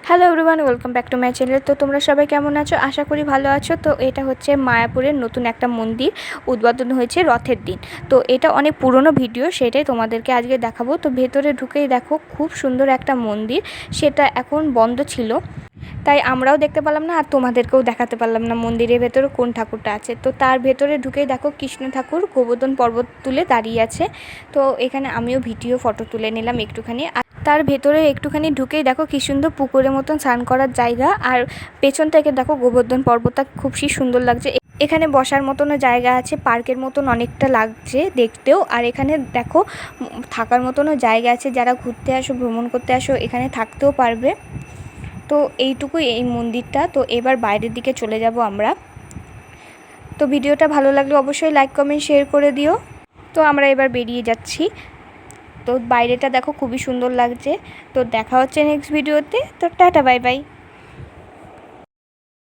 Hello everyone, welcome back to my channel. তো তোমরা সবাই কেমন আছো? আশা করি ভালো আছো। তো এটা হচ্ছে মায়াপুরের নতুন একটা মন্দির উদ্বোধন হয়েছে রথের দিন। তো এটা অনেক পুরনো ভিডিও, সেটাই তোমাদেরকে আজকে দেখাবো। তো ভেতরে ঢুকেই দেখো খুব সুন্দর একটা মন্দির, সেটা এখন বন্ধ ছিল, তাই আমরাও দেখতে পেলাম না আর তোমাদেরকেও দেখাতে পারলাম না মন্দিরের ভেতরে কোন ঠাকুরটা আছে। তো তার ভেতরে ঢুকেই দেখো কৃষ্ণ ঠাকুর গোবর্ধন পর্বত তুলে দাঁড়িয়ে আছে। তো এখানে আমিও ভিডিও ফটো তুলে নিলাম একটুখানি। তার ভেতরে একটুখানি ঢুকেই দেখো কি সুন্দর পুকুরের মতন স্নান করার জায়গা, আর পেছন থেকে দেখো গোবর্ধন পর্বতটা খুব সুন্দর লাগছে। এখানে বসার মতনও জায়গা আছে, পার্কের মতন অনেকটা লাগছে দেখতেও। আর এখানে দেখো থাকার মতনও জায়গা আছে, যারা ঘুরতে আসো ভ্রমণ করতে আসো এখানে থাকতেও পারবে। তো এইটুকুই এই মন্দিরটা। তো এবার বাইরের দিকে চলে যাব আমরা। তো ভিডিওটা ভালো লাগলে অবশ্যই লাইক কমেন্ট শেয়ার করে দিও। তো আমরা এবার বেরিয়ে যাচ্ছি। তো বাইরেটা দেখো খুবই সুন্দর লাগছে। তো দেখা হচ্ছে নেক্সট ভিডিওতে। তো টাটা, বাই বাই।